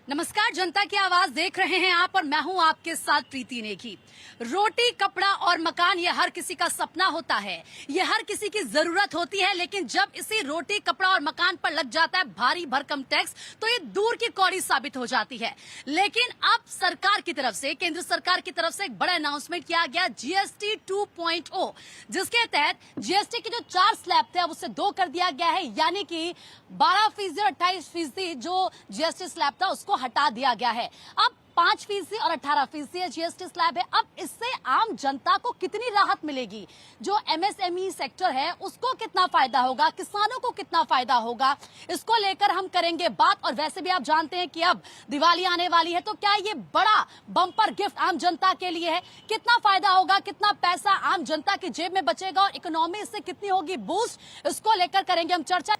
नमस्कार, जनता की आवाज देख रहे हैं आप और मैं हूं आपके साथ प्रीति नेगी। रोटी, कपड़ा और मकान ये हर किसी का सपना होता है, ये हर किसी की जरूरत होती है, लेकिन जब इसी रोटी, कपड़ा और मकान पर लग जाता है भारी भरकम टैक्स तो ये दूर की कौड़ी साबित हो जाती है। लेकिन अब सरकार की तरफ से, केंद्र सरकार की तरफ से एक बड़ा अनाउंसमेंट किया गया जीएसटी 2.0, जिसके तहत जीएसटी की जो 4 स्लैब थे अब उससे 2 कर दिया गया है, यानी कि 12% और 28% जो जीएसटी स्लैब था उसको हटा दिया गया है। अब 5% और 18% जीएसटी स्लैब है। अब इससे आम जनता को कितनी राहत मिलेगी, जो एमएसएमई सेक्टर है उसको कितना फायदा होगा, किसानों को कितना फायदा होगा, इसको लेकर हम करेंगे बात। और वैसे भी आप जानते हैं कि अब दिवाली आने वाली है, तो क्या ये बड़ा बम्पर गिफ्ट आम जनता के लिए है? कितना फायदा होगा, कितना पैसा आम जनता की जेब में बचेगा और इकोनॉमी इससे कितनी होगी बूस्ट, इसको लेकर करेंगे हम चर्चा।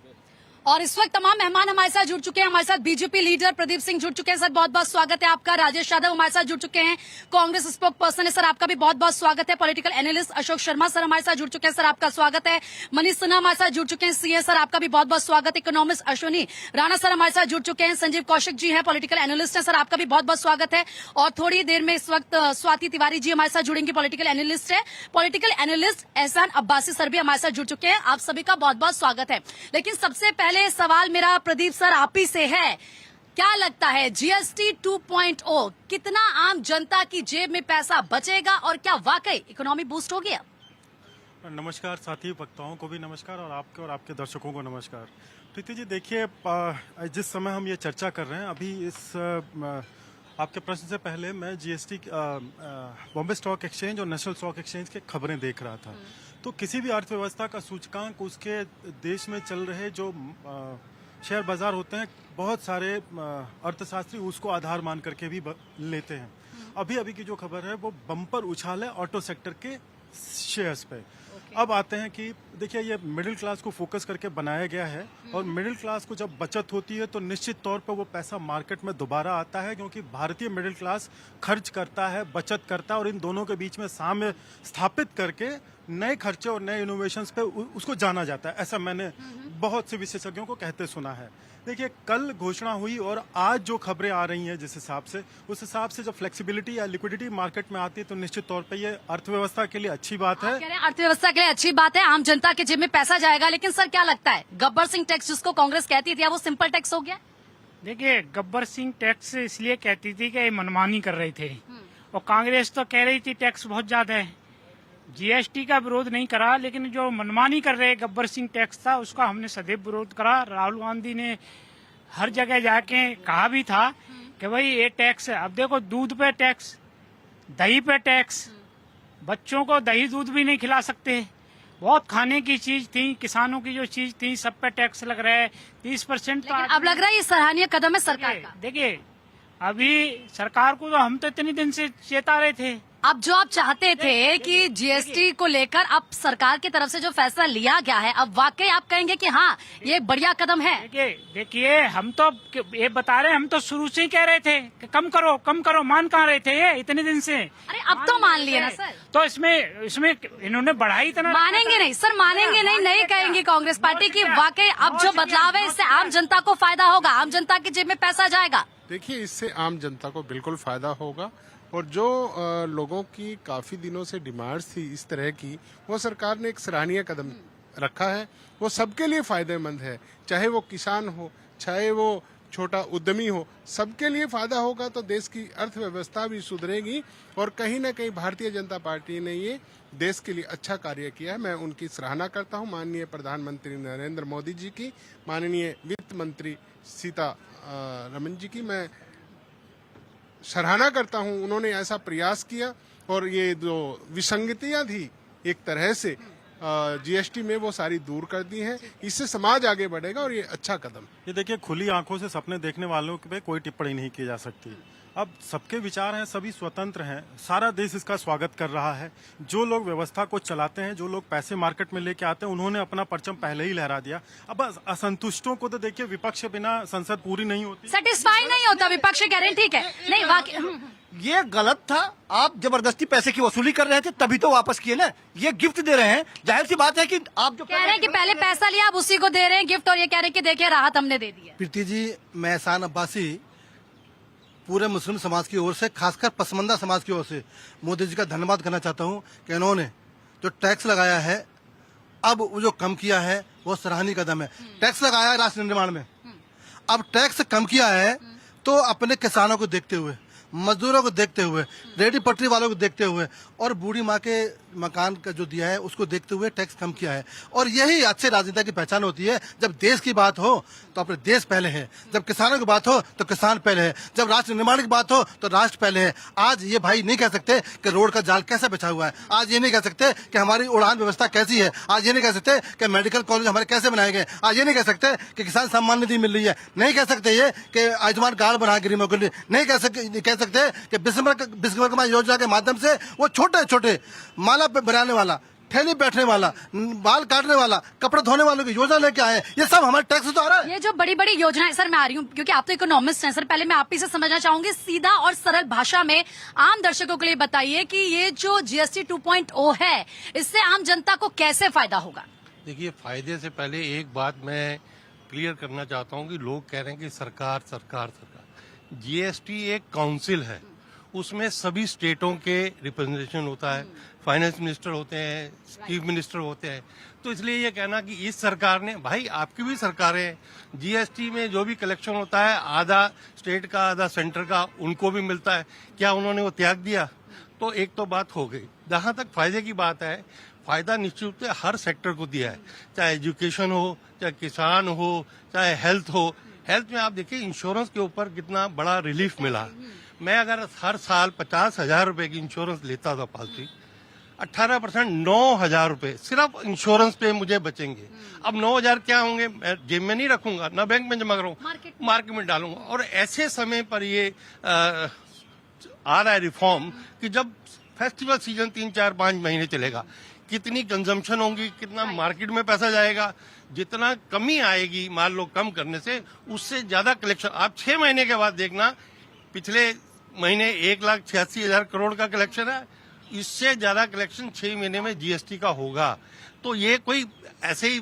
और इस वक्त तमाम मेहमान हमारे साथ जुड़ चुके हैं। हमारे साथ बीजेपी लीडर प्रदीप सिंह जुड़ चुके हैं, सर बहुत बहुत स्वागत है आपका। राजेश यादव हमारे साथ जुड़ चुके हैं, कांग्रेस स्पोक पर्सन है, सर आपका भी बहुत बहुत स्वागत है। Political analyst Ashok Sharma sir हमारे साथ जुड़ चुके हैं, सर आपका स्वागत है। मनीष सिन्हा हमारे साथ जुड़ चुके हैं, सीए, सर आपका भी बहुत बहुत स्वागत है। इकोनॉमिस्ट अश्विनी राणा सर हमारे साथ जुड़ चुके हैं। संजीव कौशिक जी हैं, पॉलिटिकल एनालिस्ट है, सर आपका भी बहुत बहुत स्वागत है। और थोड़ी देर में इस वक्त स्वाति तिवारी जी हमारे साथ जुड़ेंगे, पॉलिटिकल एनालिस्ट है। पॉलिटिकल एनालिस्ट एहसान अब्बासी सर भी हमारे साथ जुड़ चुके हैं। आप सभी का बहुत बहुत स्वागत है। लेकिन सबसे पहले सवाल मेरा प्रदीप सर आप ही से है, क्या लगता है जीएसटी 2.0 कितना आम जनता की जेब में पैसा बचेगा और क्या वाकई इकोनॉमी बूस्ट हो गया? नमस्कार साथी वक्ताओं को भी नमस्कार और आपके दर्शकों को नमस्कार। प्रीति जी देखिए, जिस समय हम ये चर्चा कर रहे हैं अभी इस आपके प्रश्न से पहले मैं जीएसटी बॉम्बे स्टॉक एक्सचेंज और नेशनल स्टॉक एक्सचेंज के खबरें देख रहा था। तो किसी भी अर्थव्यवस्था का सूचकांक उसके देश में चल रहे जो शेयर बाजार होते हैं, बहुत सारे अर्थशास्त्री उसको आधार मान करके भी लेते हैं। अभी अभी की जो खबर है वो बम्पर उछाल है ऑटो सेक्टर के शेयर्स पे। अब आते हैं कि देखिए ये मिडिल क्लास को फोकस करके बनाया गया है और मिडिल क्लास को जब बचत होती है तो निश्चित तौर पर वो पैसा मार्केट में दोबारा आता है, क्योंकि भारतीय मिडिल क्लास खर्च करता है, बचत करता है और इन दोनों के बीच में साम्य स्थापित करके नए खर्चे और नए इनोवेशंस पे उसको जाना जाता है। ऐसा मैंने बहुत से विशेषज्ञों को कहते सुना है। देखिए कल घोषणा हुई और आज जो खबरें आ रही हैं जिस हिसाब से, उस हिसाब से जब फ्लेक्सिबिलिटी या लिक्विडिटी मार्केट में आती है तो निश्चित तौर पे ये अर्थव्यवस्था के लिए अच्छी बात है। अर्थव्यवस्था के लिए अच्छी बात है, आम जनता के जेब में पैसा जाएगा। लेकिन सर क्या लगता है, गब्बर सिंह टैक्स जिसको कांग्रेस कहती थी वो सिंपल टैक्स हो गया? देखिए गब्बर सिंह टैक्स इसलिए कहती थी कि ये मनमानी कर रहे थे और कांग्रेस तो कह रही थी टैक्स बहुत ज्यादा है। जीएसटी का विरोध नहीं करा, लेकिन जो मनमानी कर रहे गब्बर सिंह टैक्स था उसका हमने सदैव विरोध करा। राहुल गांधी ने हर जगह जाके कहा भी था कि भाई ये टैक्स है। अब देखो दूध पे टैक्स, दही पे टैक्स, बच्चों को दही दूध भी नहीं खिला सकते। बहुत खाने की चीज थी, किसानों की जो चीज थी सब पे टैक्स लग रहा है 30%। अब लग रहा है ये सराहनीय कदम है सरकार का। देखिए अभी सरकार को तो हम तो इतने दिन से चेता रहे थे। अब जो आप चाहते थे कि जीएसटी को लेकर अब सरकार की तरफ से जो फैसला लिया गया है, अब वाकई आप कहेंगे कि हाँ ये बढ़िया कदम है? देखिए हम तो ये बता रहे हैं, हम तो शुरू से ही कह रहे थे कि कम करो, मान कहाँ रहे थे ये इतने दिन से? अरे अब तो मान लिए ना सर। तो इसमें इन्होंने बढ़ाई इतना। मानेंगे नहीं सर, मानेंगे नहीं कहेंगे कांग्रेस पार्टी की वाकई अब जो बदलाव है इससे आम जनता को फायदा होगा, आम जनता की जेब में पैसा जाएगा? देखिए इससे आम जनता को बिल्कुल फायदा होगा और जो लोगों की काफी दिनों से डिमांड्स थी इस तरह की, वो सरकार ने एक सराहनीय कदम रखा है। वो सबके लिए फायदेमंद है, चाहे वो किसान हो, चाहे वो छोटा उद्यमी हो, सबके लिए फायदा होगा। तो देश की अर्थव्यवस्था भी सुधरेगी और कहीं न कहीं भारतीय जनता पार्टी ने ये देश के लिए अच्छा कार्य किया है। मैं उनकी सराहना करता हूँ, माननीय प्रधानमंत्री नरेंद्र मोदी जी की, माननीय वित्त मंत्री सीतारमण जी की मैं सराहना करता हूं। उन्होंने ऐसा प्रयास किया और ये जो विसंगतियां थी एक तरह से जीएसटी में वो सारी दूर कर दी हैं। इससे समाज आगे बढ़ेगा और ये अच्छा कदम। ये देखिए खुली आंखों से सपने देखने वालों पे कोई टिप्पणी नहीं की जा सकती। अब सबके विचार हैं, सभी स्वतंत्र हैं, सारा देश इसका स्वागत कर रहा है। जो लोग व्यवस्था को चलाते हैं, जो लोग पैसे मार्केट में लेके आते हैं, उन्होंने अपना परचम पहले ही लहरा दिया। अब असंतुष्टों को तो देखिए विपक्ष के बिना संसद पूरी नहीं होती, सेटिस्फाई नहीं होता विपक्ष कह रहे हैं, ठीक है नहीं वाकई ये गलत था। आप जबरदस्ती पैसे की वसूली कर रहे थे तभी तो वापस किए ना। ये गिफ्ट दे रहे हैं, जाहिर सी बात है कि आप जो कह रहे हैं कि पहले पैसा लिया आप उसी को दे रहे हैं गिफ्ट, और ये कह रहे हैं कि देखिए राहत हमने दे दी है। प्रीति जी, मैं एहसान अब्बासी पूरे मुस्लिम समाज की ओर से, खासकर पसमंदा समाज की ओर से मोदी जी का धन्यवाद करना चाहता हूं कि इन्होंने जो टैक्स लगाया है, अब वो जो कम किया है वो सराहनीय कदम है। टैक्स लगाया है राष्ट्र निर्माण में, अब टैक्स कम किया है तो अपने किसानों को देखते हुए, मजदूरों को देखते हुए, रेडी पटरी वालों को देखते हुए और बूढ़ी माँ के मकान का जो दिया है उसको देखते हुए टैक्स कम किया है। और यही अच्छे राजनेता की पहचान होती है। जब देश की बात हो तो अपने देश पहले है, जब किसानों की बात हो तो किसान पहले है, जब राष्ट्र निर्माण की बात हो तो राष्ट्र पहले है। आज ये भाई नहीं कह सकते कि रोड का जाल कैसा बिछा हुआ है, आज ये नहीं कह सकते कि हमारी उड़ान व्यवस्था कैसी है, आज ये नहीं कह सकते कि मेडिकल कॉलेज हमारे कैसे बनाए गए, आज ये नहीं कह सकते कि किसान सम्मान निधि मिल रही है, नहीं कह सकते ये कि आयुष्मान कार्ड बना गरीबों के लिए, नहीं कह सकते कि विश्वकर्मा योजना के माध्यम से वो छोटे छोटे माला पे बनाने वाला, ठेली बैठने वाला, बाल काटने वाला, कपड़े धोने वालों की योजना लेके आए। ये सब हमारे टैक्स से आ रहा है। ये जो बड़ी बड़ी योजनाएं, सर मैं आ रही हूँ क्योंकि आप तो इकोनॉमिस्ट हैं सर, पहले मैं आप ही से समझना चाहूंगी, सीधा और सरल भाषा में आम दर्शकों के लिए बताइए कि ये जो जीएसटी 2.0 है इससे आम जनता को कैसे फायदा होगा। देखिए, फायदे से पहले एक बात मैं क्लियर करना चाहता हूं कि लोग कह रहे हैं कि सरकार सरकार सरकार। जीएसटी एक काउंसिल है, उसमें सभी स्टेटों के रिप्रेजेंटेशन होता है, फाइनेंस मिनिस्टर होते हैं, चीफ मिनिस्टर होते हैं। तो इसलिए ये कहना कि इस सरकार ने, भाई आपकी भी सरकारें, जीएसटी में जो भी कलेक्शन होता है आधा स्टेट का आधा सेंटर का उनको भी मिलता है, क्या उन्होंने वो त्याग दिया? तो एक तो बात हो गई। जहां तक फायदे की बात है, फायदा निश्चित रूप से हर सेक्टर को दिया है, चाहे एजुकेशन हो, चाहे किसान हो, चाहे हेल्थ हो। हेल्थ में आप देखिए इंश्योरेंस के ऊपर कितना बड़ा रिलीफ मिला। मैं अगर हर साल 50,000 रुपए की इंश्योरेंस लेता था पॉलिसी, 18% 9,000 रुपए सिर्फ इंश्योरेंस पे मुझे बचेंगे। अब 9,000 क्या होंगे, मैं जेब में नहीं रखूंगा, ना बैंक में जमा करूंगा, मार्केट में डालूंगा। और ऐसे समय पर ये आ रहा है रिफॉर्म कि जब फेस्टिवल सीजन 3, 4, 5 महीने चलेगा, कितनी कंजम्पशन होगी, कितना मार्केट में पैसा जाएगा, जितना कमी आएगी मान लो कम करने से, उससे ज्यादा कलेक्शन आप 6 महीने के बाद देखना। पिछले महीने 1,86,000 करोड़ का कलेक्शन है, इससे ज्यादा कलेक्शन 6 महीने में जीएसटी का होगा। तो ये कोई ऐसे ही,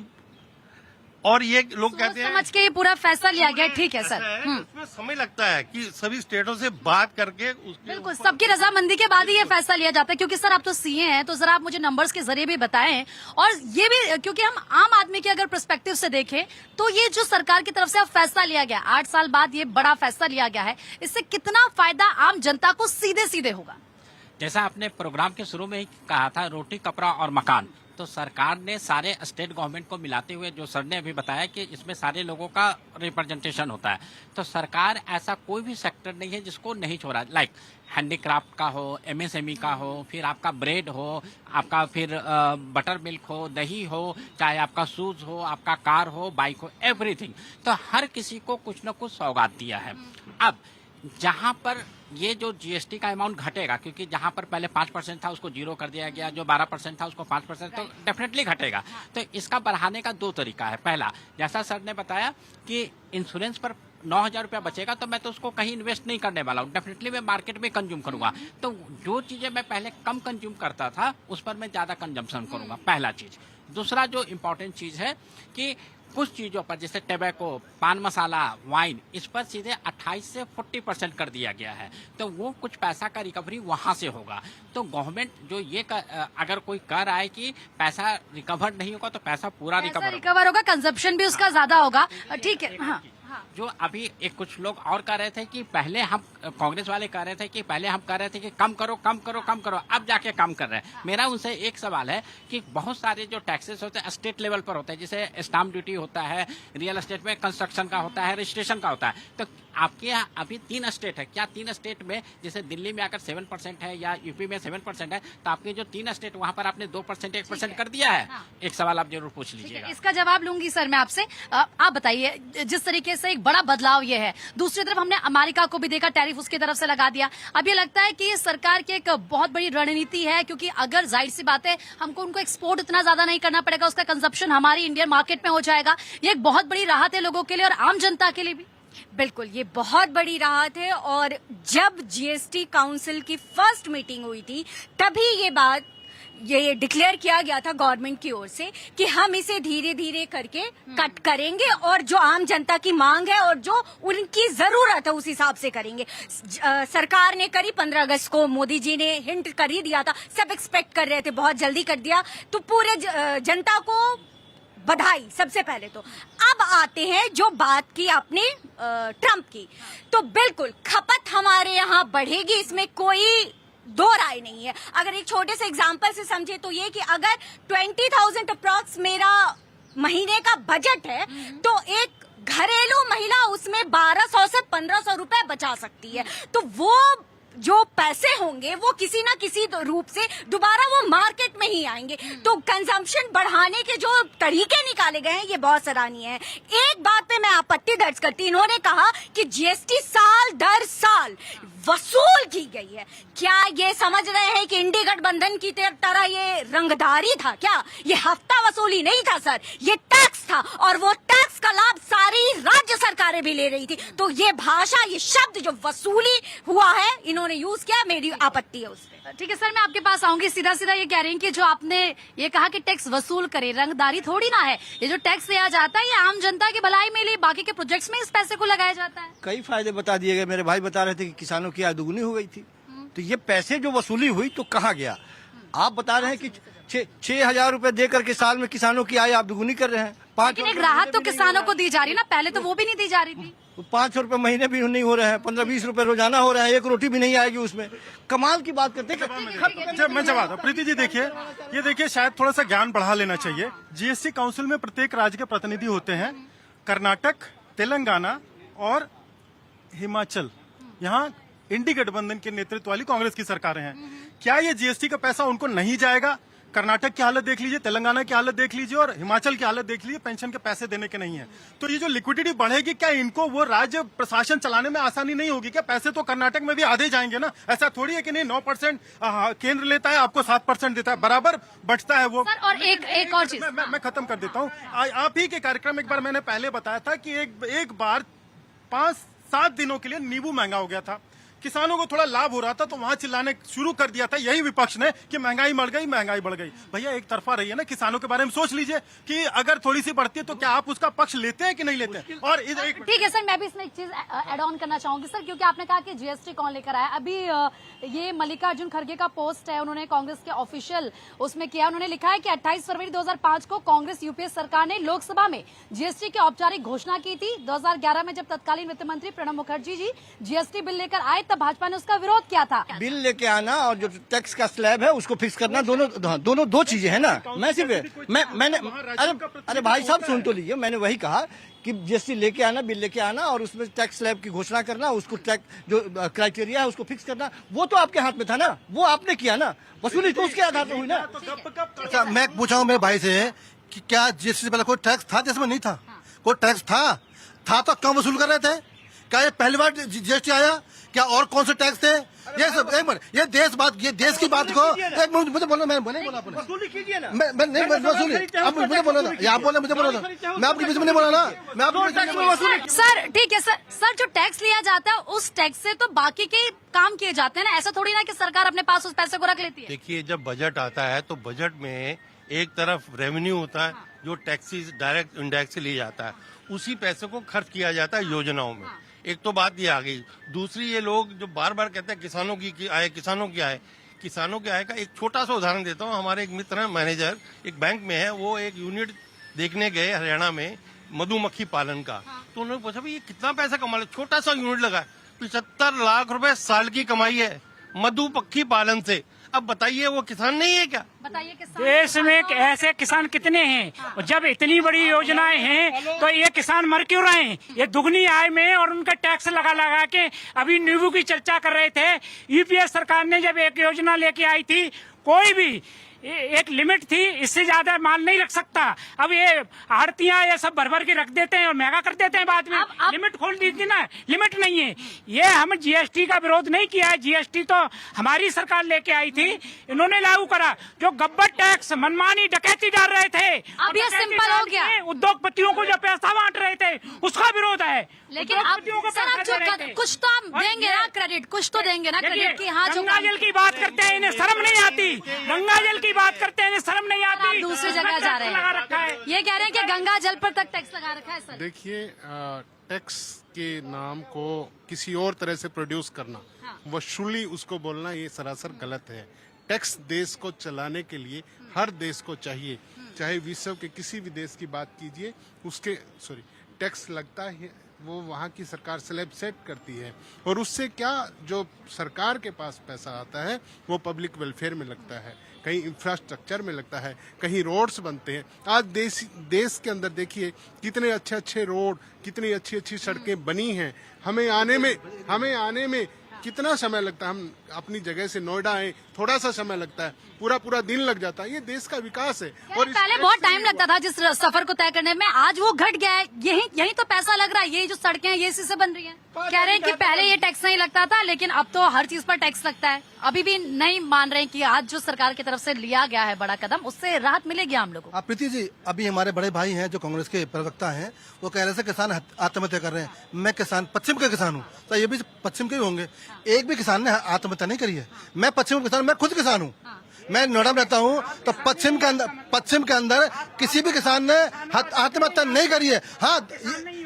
और ये लोग कहते हैं समझ के ये पूरा फैसला लिया गया, ठीक है सर। उसमें समय लगता है कि सभी स्टेटों से बात करके उसके बिल्कुल सबकी रजामंदी के बाद ही ये फैसला लिया जाता है। क्योंकि सर आप तो सीए हैं, तो जरा आप मुझे नंबर्स के जरिए भी बताएं, और ये भी क्योंकि हम आम आदमी के अगर पर्सपेक्टिव से देखें तो ये जो सरकार की तरफ से अब फैसला लिया गया, 8 साल बाद ये बड़ा फैसला लिया गया है, इससे कितना फायदा आम जनता को सीधे सीधे होगा? जैसा आपने प्रोग्राम के शुरू में ही कहा था, रोटी कपड़ा और मकान, तो सरकार ने सारे स्टेट गवर्नमेंट को मिलाते हुए, जो सर ने अभी बताया कि इसमें सारे लोगों का रिप्रेजेंटेशन होता है, तो सरकार ऐसा कोई भी सेक्टर नहीं है जिसको नहीं छोड़ा। लाइक हैंडीक्राफ्ट का हो, एमएसएमई का हो, फिर आपका ब्रेड हो, आपका फिर बटर मिल्क हो, दही हो, चाहे आपका शूज हो, आपका कार हो, बाइक हो, एवरीथिंग। तो हर किसी को कुछ न कुछ सौगात दिया है। अब जहां पर ये जो जीएसटी का अमाउंट घटेगा, क्योंकि जहां पर पहले 5% था उसको 0 कर दिया गया, जो 12% था उसको 5%, तो डेफिनेटली घटेगा। तो इसका बढ़ाने का 2 तरीका है। पहला, जैसा सर ने बताया कि इंश्योरेंस पर 9,000 रुपया बचेगा, तो मैं तो उसको कहीं इन्वेस्ट नहीं करने वाला हूँ, डेफिनेटली मैं मार्केट में कंज्यूम करूंगा। तो जो चीजें मैं पहले कम कंज्यूम करता था उस पर मैं ज्यादा कंजम्पशन करूंगा, पहला चीज। दूसरा जो इम्पोर्टेंट चीज है कि कुछ चीजों पर, जैसे टैबेको, पान मसाला, वाइन, इस पर सीधे 28 से 40% कर दिया गया है। तो वो कुछ पैसा का रिकवरी वहां से होगा। तो गवर्नमेंट जो ये अगर कोई कह रहा है कि पैसा रिकवर नहीं होगा, तो पैसा पूरा रिकवर होगा, कंजप्शन भी उसका ज्यादा होगा, ठीक है। हाँ। जो अभी एक कुछ लोग और कह रहे थे कि पहले हम, कांग्रेस वाले कह रहे थे कि पहले हम कह रहे थे कि कम करो कम करो कम करो, अब जाके कम कर रहे हैं। मेरा उनसे एक सवाल है कि बहुत सारे जो टैक्सेस होते हैं स्टेट लेवल पर होते हैं, जैसे स्टाम्प ड्यूटी होता है, रियल एस्टेट में कंस्ट्रक्शन का होता है, रजिस्ट्रेशन का होता है। तो आपके यहाँ अभी 3 स्टेट है, क्या 3 स्टेट में, जैसे दिल्ली में अगर 7% है या यूपी में 7% है, तो आपके जो 3 स्टेट वहाँ पर आपने 2% 1% कर दिया है? एक सवाल आप जरूर पूछ लीजिएगा। इसका जवाब लूंगी सर मैं आपसे। आप बताइए, जिस तरीके से एक बड़ा बदलाव ये है, दूसरी तरफ हमने अमेरिका को भी देखा, टैरिफ उसकी तरफ से लगा दिया। अब ये लगता है कि ये सरकार की एक बहुत बड़ी रणनीति है, क्योंकि अगर जाहिर सी बात है हमको उनको एक्सपोर्ट इतना ज्यादा नहीं करना पड़ेगा, उसका कंजप्शन हमारी इंडियन मार्केट में हो जाएगा। ये एक बहुत बड़ी राहत है लोगों के लिए और आम जनता के लिए भी। बिल्कुल, ये बहुत बड़ी राहत है। और जब जीएसटी काउंसिल की फर्स्ट मीटिंग हुई थी तभी ये बात ये डिक्लेयर किया गया था गवर्नमेंट की ओर से कि हम इसे धीरे धीरे करके कट करेंगे और जो आम जनता की मांग है और जो उनकी जरूरत है उस हिसाब से करेंगे। सरकार ने करी 15 अगस्त को, मोदी जी ने हिंट कर ही दिया था, सब एक्सपेक्ट कर रहे थे, बहुत जल्दी कर दिया, तो पूरे जनता को बधाई सबसे पहले तो। अब आते हैं जो बात की आपने ट्रंप की, तो बिल्कुल खपत हमारे यहाँ बढ़ेगी, इसमें कोई दो राय नहीं है। अगर एक छोटे से एग्जांपल से समझे तो ये कि अगर 20,000 अप्रॉक्स मेरा महीने का बजट है तो एक घरेलू महिला उसमें 1200 से 1500 रुपए बचा सकती है। तो वो जो पैसे होंगे वो किसी ना किसी रूप से दोबारा वो मार्केट में ही आएंगे। तो कंजम्पशन बढ़ाने के जो तरीके निकाले गए हैं ये बहुत सराहनीय है। एक बात पे मैं आपत्ति दर्ज करती, इन्होंने कहा कि जीएसटी साल दर साल वसूल की गई है। क्या ये समझ रहे हैं कि इंडी गठबंधन की तरह ये रंगदारी था क्या? ये हफ्ता वसूली नहीं था सर, ये टैक्स था, और वो टैक्स का लाभ सारी राज्य सरकारें भी ले रही थी। तो ये भाषा, ये शब्द जो वसूली हुआ है इन्होंने यूज किया, मेरी आपत्ति है उसपे। ठीक है सर, मैं आपके पास आऊंगी। सीधा सीधा ये कह रही हैं कि जो आपने ये कहा कि टैक्स वसूल करे, रंगदारी थोड़ी ना है। ये जो टैक्स लिया जाता है ये आम जनता की भलाई में लिए बाकी के प्रोजेक्ट्स में इस पैसे को लगाया जाता है। कई फायदे बता दिए गए। मेरे भाई बता रहे थे कि किसानों की आय दुगनी हो गई थी, तो ये पैसे जो वसूली हुई तो कहाँ गया? आप बता रहे हैं कि 6,000 रुपए देकर के साल में किसानों की आय आप दुगुनी कर रहे हैं। लेकिन एक राहत तो किसानों को दी जा रही है ना, पहले तो वो भी नहीं दी जा रही थी। 500 रुपए महीने भी नहीं हो रहे हैं, 15-20 रुपए रोजाना हो रहा है, एक रोटी भी नहीं आएगी उसमें। कमाल की बात करते हैं। मैं जवाब प्रीति जी देखिए, ये देखिए शायद थोड़ा सा ज्ञान बढ़ा लेना चाहिए। जीएसटी काउंसिल में प्रत्येक राज्य के प्रतिनिधि होते हैं। कर्नाटक, तेलंगाना और हिमाचल, यहाँ इंडी गठबंधन के नेतृत्व वाली कांग्रेस की सरकारें हैं। क्या ये जीएसटी का पैसा उनको नहीं जाएगा? कर्नाटक की हालत देख लीजिए, तेलंगाना की हालत देख लीजिए और हिमाचल की हालत देख लीजिए, पेंशन के पैसे देने के नहीं है। तो ये जो लिक्विडिटी बढ़ेगी, क्या इनको वो राज्य प्रशासन चलाने में आसानी नहीं होगी क्या? पैसे तो कर्नाटक में भी आधे जाएंगे ना, ऐसा थोड़ी है कि नहीं 9% केंद्र लेता है, आपको 7% देता है, बराबर बचता है वो। सर और एक और चीज मैं खत्म कर देता हूँ। आप ही के कार्यक्रम एक बार मैंने पहले बताया था कि एक बार 5-7 दिनों के लिए नींबू महंगा हो गया था, किसानों को थोड़ा लाभ हो रहा था, तो वहां चिल्लाने शुरू कर दिया था यही विपक्ष ने कि महंगाई बढ़ गई, महंगाई बढ़ गई। भैया एक तरफा रही है ना, किसानों के बारे में सोच लीजिए कि अगर थोड़ी सी बढ़ती है तो क्या आप उसका पक्ष लेते हैं कि नहीं लेते हैं? और ठीक है सर, मैं भी इसमें एक चीज एड ऑन करना चाहूंगी सर, क्योंकि आपने कहा कि जीएसटी कौन लेकर आया। अभी ये मल्लिकार्जुन खड़गे का पोस्ट है, उन्होंने कांग्रेस के ऑफिशियल उसमें किया, उन्होंने लिखा है कि 28 फरवरी 2005 को कांग्रेस यूपीए सरकार ने लोकसभा में जीएसटी की औपचारिक घोषणा की थी। 2011 में जब तत्कालीन वित्त मंत्री प्रणब मुखर्जी जी जीएसटी बिल लेकर आए तब भाजपा ने उसका विरोध किया था। बिल लेके आना और जो टैक्स का स्लैब है उसको फिक्स करना, दोनों दो चीजें है ना। मैं सिर्फ मैंने अरे भाई साहब सुन तो लीजिए, मैंने वही कहा कि जीएसटी लेके आना, बिल लेके आना और उसमें टैक्स स्लैब की घोषणा करना, उसको टैक्स जो क्राइटेरिया है उसको फिक्स करना, वो तो आपके हाथ में था ना, वो आपने किया ना, वसूली तो उसके आधार पर हुई ना। अच्छा मैं पूछा हूँ मेरे भाई से कि क्या जीएसटी से पहले कोई टैक्स था? जिसमें नहीं था कोई टैक्स था तो क्यों वसूल कर रहे थे? क्या ये पहली बार जीएसटी आया? क्या और कौन से टैक्स थे? ये सब एक मिनट, ये देश की बात को एक मिनट मुझे बोलो, मैंने बोला आपने वसूली कीजिए ना। मैं नहीं वसूली, आप मुझे बोला था, आप बोले मुझे बोला था, मैं आपके बीच में नहीं बोला ना, मैं आपके सर ठीक है सर, जो टैक्स लिया जाता है उस टैक्स से तो बाकी के काम किए जाते हैं ना, ऐसा थोड़ी ना कि सरकार अपने पास उस पैसे को रख लेती है। देखिए, जब बजट आता है तो बजट में एक तरफ रेवेन्यू होता है जो टैक्सेस डायरेक्ट इंडायरेक्ट से लिया जाता है, उसी पैसे को खर्च किया जाता है योजनाओं में। एक तो बात ये आ गई। दूसरी, ये लोग जो बार बार कहते हैं किसानों की आय, किसानों की आय, किसानों की आय का एक छोटा सा उदाहरण देता हूँ। हमारे एक मित्र हैं, मैनेजर एक बैंक में है, वो एक यूनिट देखने गए हरियाणा में मधुमक्खी पालन का। तो उन्होंने पूछा भाई ये कितना पैसा कमा ले, छोटा सा यूनिट लगा, 75 लाख रुपए साल की कमाई है मधुमक्खी पालन से। अब बताइए वो किसान नहीं है क्या? बताइए किसान। देश में ऐसे किसान कितने हैं? और जब इतनी बड़ी योजनाएं हैं तो ये किसान मर क्यों रहे हैं? ये दुगनी आय में और उनका टैक्स लगा के अभी नींबू की चर्चा कर रहे थे। यूपीए सरकार ने जब एक योजना लेके आई थी, कोई भी एक लिमिट थी, इससे ज्यादा माल नहीं रख सकता। अब ये आड़तियां ये सब भर के रख देते हैं और महंगा कर देते हैं बाद में। लिमिट खोल दी थी ना, लिमिट नहीं है। ये हम जीएसटी का विरोध नहीं किया है, जीएसटी तो हमारी सरकार लेके आई थी, इन्होंने लागू करा। जो गब्बर टैक्स मनमानी डकैती डाल रहे थे, अब ये सिंपल हो गया। उद्योगपतियों को जो पैसा बांट रहे थे उसका विरोध है। लेकिन अब सर आप जो कुछ तो आप देंगे ना क्रेडिट, कुछ तो देंगे ना क्रेडिट की। हाँ, गंगा जल की बात करते हैं, इन्हें शर्म नहीं आती। गंगा जल की बात करते हैं, शर्म नहीं आप आती। दूसरी जगह जा रहे लगा रखा है। हैं। ये कह रहे हैं कि गंगा जल पर तक टैक्स लगा रखा है सर। देखिए, टैक्स के नाम को किसी और तरह से प्रोड्यूस करना, वसूली उसको बोलना, ये सरासर गलत है। टैक्स देश को चलाने के लिए हर देश को चाहिए, चाहे विश्व के किसी भी देश की बात कीजिए, उसके टैक्स लगता है, वो वहाँ की सरकार स्लैब सेट करती है, और उससे क्या जो सरकार के पास पैसा आता है वो पब्लिक वेलफेयर में लगता है, कहीं इंफ्रास्ट्रक्चर में लगता है, कहीं रोड्स बनते हैं। आज देश के अंदर देखिए कितने अच्छे अच्छे रोड, कितनी अच्छी अच्छी सड़कें बनी हैं। हमें आने में कितना समय लगता है। हम अपनी जगह से नोएडा आए, थोड़ा सा समय लगता है, पूरा दिन लग जाता है। ये देश का विकास है। और पहले बहुत टाइम लगता था जिस सफर को तय करने में, आज वो घट गया है। यही तो पैसा लग रहा है, यही जो सड़कें हैं ये इसी से बन रही हैं। कह रहे हैं कि पहले ये टैक्स नहीं लगता था, लेकिन अब तो हर चीज पर टैक्स लगता है। अभी भी नहीं मान रहे हैं कि आज जो सरकार की तरफ से लिया गया है बड़ा कदम, उससे राहत मिलेगी आम लोगों को। प्रीति जी, अभी हमारे बड़े भाई हैं जो कांग्रेस के प्रवक्ता हैं, वो कह रहे थे किसान आत्महत्या कर रहे हैं। मैं किसान, पश्चिम का किसान हूँ, तो ये भी पश्चिम के ही होंगे। एक भी किसान ने आत्महत्या नहीं करी है। मैं पश्चिम का किसान, मैं खुद किसान हूँ, मैं नोएडा में रहता हूँ, तो पश्चिम के अंदर किसी भी किसान ने आत्महत्या नहीं करी है। हाँ,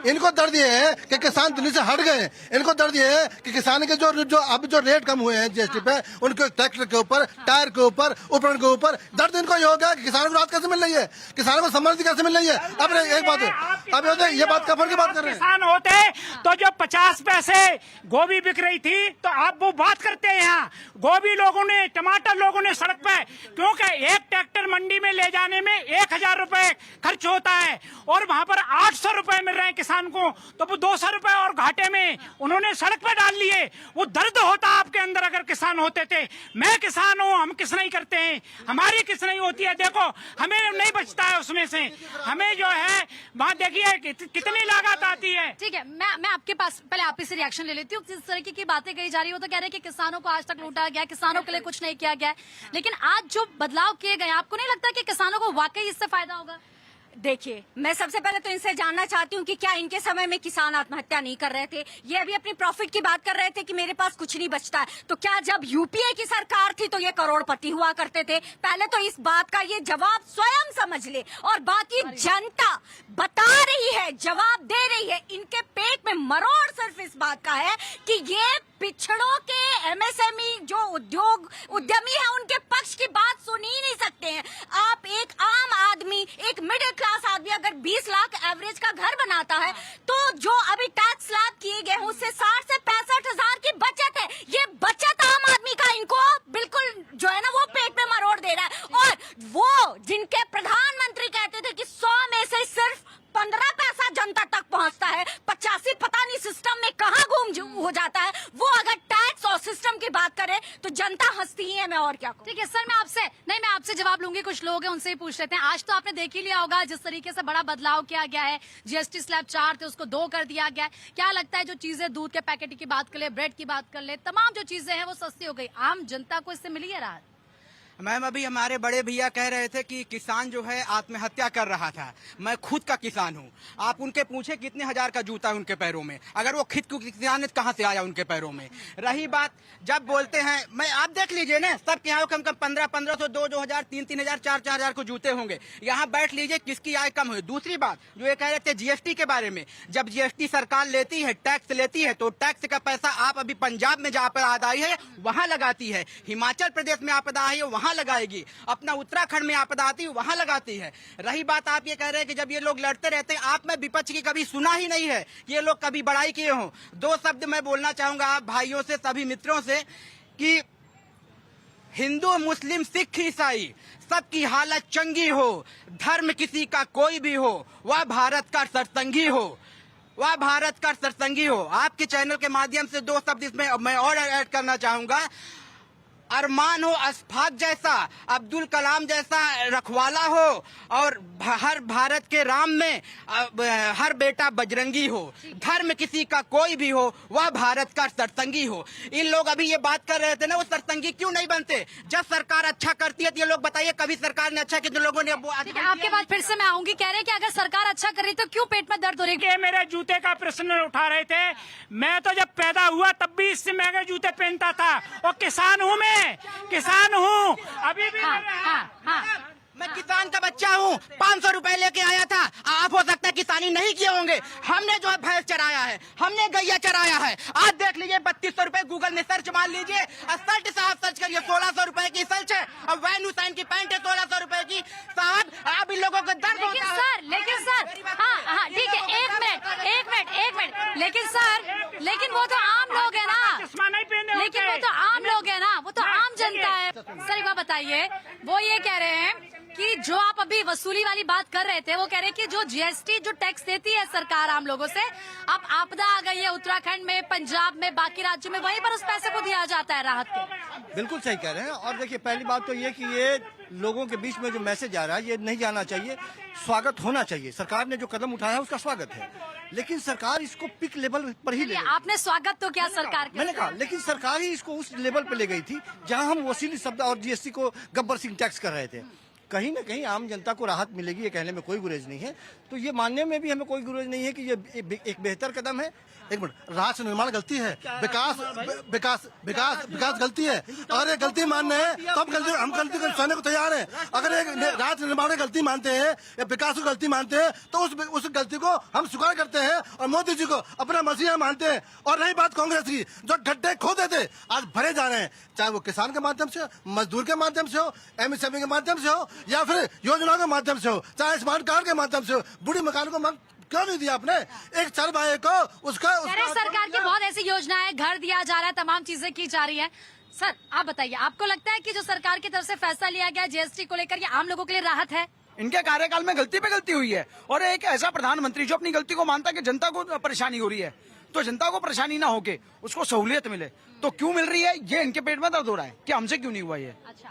इनको दर्द ये है कि किसान दिल्ली से हट गए। इनको दर्द ये है कि किसान के जो अब जो रेट कम हुए हैं जीएसटी पे, उनके ट्रैक्टर के ऊपर, टायर के ऊपर, उपकरण के ऊपर, दर्द इनको ये हो गया कि किसानों को राहत कैसे मिल रही है, किसानों को समृद्धि कैसे मिल रही है। अब एक बात है, अब ये बात कफर की बात कर रहे हैं। किसान होते तो जो 50 पैसे गोभी बिक रही थी, तो आप वो बात करते हैं। यहाँ गोभी लोगों ने, टमाटर लोगों ने सड़क पे, क्योंकि एक ट्रैक्टर मंडी में ले जाने में 1000 रुपए खर्च होता है, और वहाँ पर 800 रुपए मिल रहे हैं किसान को, तो वो 200 रुपए और घाटे में उन्होंने सड़क पे डाल लिए। वो दर्द होता आपके अंदर अगर किसान होते थे। मैं किसान हूँ, हम किस नहीं करते हैं, हमारी किस नहीं होती है। देखो हमें नहीं बचता है उसमें से, हमें जो है वहाँ देखिए कितनी लागत आती है। ठीक है, मैं आपके पास पहले आप से रिएक्शन ले लेती हूँ। जिस तरीके की बातें कही जा रही हो, तो कह रहे हैं कि किसानों को आज तक लूटा गया, किसानों के लिए कुछ नहीं किया गया, लेकिन आज जो बदलाव किए गए, आपको नहीं लगता कि किसानों को वाकई इससे फायदा होगा? देखिए, मैं सबसे पहले तो इनसे जानना चाहती हूँ कि क्या इनके समय में किसान आत्महत्या नहीं कर रहे थे? ये अभी अपनी प्रॉफिट की बात कर रहे थे कि मेरे पास कुछ नहीं बचता है। तो क्या जब यूपीए की सरकार थी तो ये करोड़पति हुआ करते थे? पहले तो इस बात का ये जवाब स्वयं समझ ले। और बाकी जनता बता रही है, जवाब दे रही है। इनके पेट में मरोड़ सिर्फ इस बात का है कि ये पिछड़ों के एमएसएमई जो उद्यमी है, उनके पक्ष की बात सुन ही नहीं सकते हैं। आप एक आम आदमी, एक मिडिल क्लास आदमी अगर 20 लाख एवरेज का घर बनाता है, तो जो अभी टैक्स स्लैब किए गए हैं उससे 60 से 65 हजार की बचत है। ये बचत आम आदमी का इनको बिल्कुल जो है ना वो पेट में मरोड़ दे रहा है। और वो जिनके प्रधानमंत्री कहते थे कि 100 में से सिर्फ 15 पैसा जनता तक पहुंचता है, 85 पता नहीं सिस्टम में कहां गुम हो जाता है, वो अगर टैक्स और सिस्टम की बात करे तो जनता हंसती ही है। मैं और क्या कहूं? ठीक है सर, मैं आपसे जवाब लूंगी। कुछ लोग हैं उनसे ही पूछ लेते हैं। आज तो आपने देख ही लिया होगा जिस तरीके से बड़ा बदलाव किया गया है। जीएसटी स्लैब 4 थे, उसको 2 कर दिया गया है। क्या लगता है जो चीजें, दूध के पैकेट की बात कर ले, ब्रेड की बात कर ले, तमाम जो चीजें हैं वो सस्ती हो गई, आम जनता को इससे मिली है राहत? मैम, अभी हमारे बड़े भैया कह रहे थे कि किसान जो है आत्महत्या कर रहा था। मैं खुद का किसान हूँ। आप उनके पूछे कितने हजार का जूता है उनके पैरों में, अगर वो खुद को किसान है कहाँ से आया उनके पैरों में। रही बात जब बोलते हैं, मैं आप देख लीजिए ना, सबके यहाँ कम 1500, 2000, 3000, 4000 को जूते होंगे। यहाँ बैठ लीजिए, किसकी आय कम हुई। दूसरी बात जो ये कह रहे थे जीएसटी के बारे में, जब जीएसटी सरकार लेती है, टैक्स लेती है, तो टैक्स का पैसा आप अभी पंजाब में जहाँ पर आदाई है वहाँ लगाती है, हिमाचल प्रदेश में आपदा आई है वहाँ लगाएगी, अपना उत्तराखंड में आपदा आती है वहां लगाती है। रही बात आप ये कह रहे हैं कि जब ये लोग लड़ते रहते हैं, आप में विपक्ष की कभी सुना ही नहीं है कि ये लोग कभी बड़ाई किए हों। 2 शब्द मैं बोलना चाहूंगा आप भाइयों से, सभी मित्रों से, कि हिंदू, मुस्लिम, सिख, ईसाई सबकी हालत चंगी हो, धर्म किसी का कोई भी हो, वह भारत का सरसंगी हो, वह भारत का सरसंगी हो। आपके चैनल के माध्यम से 2 शब्द इसमें मैं और ऐड करना चाहूंगा। अरमान हो अशफाक जैसा, अब्दुल कलाम जैसा रखवाला हो, और हर भारत के राम में हर बेटा बजरंगी हो, धर्म किसी का कोई भी हो, वह भारत का सरसंगी हो। इन लोग अभी ये बात कर रहे थे ना, वो सरसंगी क्यों नहीं बनते? जब सरकार अच्छा करती है तो ये लोग बताइए कभी सरकार ने अच्छा किया? लोगों ने आपके बाद फिर से मैं आऊंगी। कह रहे हैं कि अगर सरकार अच्छा कर रही तो क्यों पेट में दर्द हो रही है? मेरे जूते का प्रश्न उठा रहे थे। मैं तो जब पैदा हुआ तब भी इससे महंगे जूते पहनता था, और किसान हूँ मैं, है, किसान हूँ अभी भी। हाँ। मैं किसान का बच्चा हूँ, 500 रुपए लेके आया था। आप हो सकता है किसानी नहीं किए होंगे, हमने जो है भैंस चराया है, हमने गैया चराया है। आज देख लीजिए 3200 रुपए गूगल में सर्च मार लीजिए, शर्ट साहब सर्च करिए 1600 रुपए की सर्च है, और वैन हुसैन की पैंट है 1600 रुपए की। साहब आप इन लोगों को दर्द होता है। लेकिन सर हाँ ठीक है, एक मिनट, लेकिन वो तो आम लोग है ना, चश्मा नहीं पहने लेकिन वो तो आम लोग है ना, वो तो आम जनता है। सर एक बात बताइए, वो ये कह रहे हैं कि जो आप अभी वसूली वाली बात कर रहे थे, वो कह रहे हैं कि जो जीएसटी जो टैक्स देती है सरकार आम लोगों से, अब आपदा आ गई है उत्तराखंड में, पंजाब में, बाकी राज्यों में, वहीं पर उस पैसे को दिया जाता है राहत के। बिल्कुल सही कह रहे हैं। और देखिए, पहली बात तो ये कि ये लोगों के बीच में जो मैसेज आ रहा है, ये नहीं जाना चाहिए। स्वागत होना चाहिए, सरकार ने जो कदम उठाया है उसका स्वागत है, लेकिन सरकार इसको पिक लेवल पर ही ले गई। आपने स्वागत तो किया सरकार के, मैंने कहा, लेकिन सरकार ही इसको उस लेवल पे ले गई थी जहां हम वसूली शब्द और जीएसटी को गब्बर सिंह टैक्स कर रहे थे। कहीं न कहीं आम जनता को राहत मिलेगी, ये कहने में कोई गुरेज नहीं है, तो ये मानने में भी हमें कोई गुरेज नहीं है कि ये एक बेहतर कदम है। एक मिनट, राष्ट्र निर्माण गलती है, विकास गलती है। अगर ये गलती मानने हैं तो हम गलती को सहने को तैयार हैं। अगर एक राष्ट्र निर्माण की गलती मानते हैं या विकास की गलती मानते हैं तो उस गलती को हम स्वीकार करते हैं और मोदी जी को अपना मसीहा मानते हैं। और रही बात कांग्रेस की, जो गड्ढे खोदे थे आज भरे जा रहे हैं, चाहे वो किसान के माध्यम से, मजदूर के माध्यम से हो, एमएसएमई के माध्यम से हो, या फिर योजनाओं के माध्यम से हो, चाहे स्मार्ट कार्ड के माध्यम से हो। बूढ़ी मकान को क्यों नहीं दिया आपने? एक चरवाहे को उसका सरकार की बहुत ऐसी योजनाएं, घर दिया जा रहा है, तमाम चीजें की जा रही है। सर आप बताइए, आपको लगता है कि जो सरकार की तरफ से फैसला लिया गया जीएसटी को लेकर, ये आम लोगों के लिए राहत है? इनके कार्यकाल में गलती पे गलती हुई है, और एक ऐसा प्रधानमंत्री जो अपनी गलती को मानता है कि जनता को परेशानी हो रही है, तो जनता को परेशानी ना होके उसको सहूलियत मिले, तो क्यों मिल रही है? ये इनके पेट में दर्द हो रहा है कि हमसे क्यों नहीं हुआ ये। अच्छा,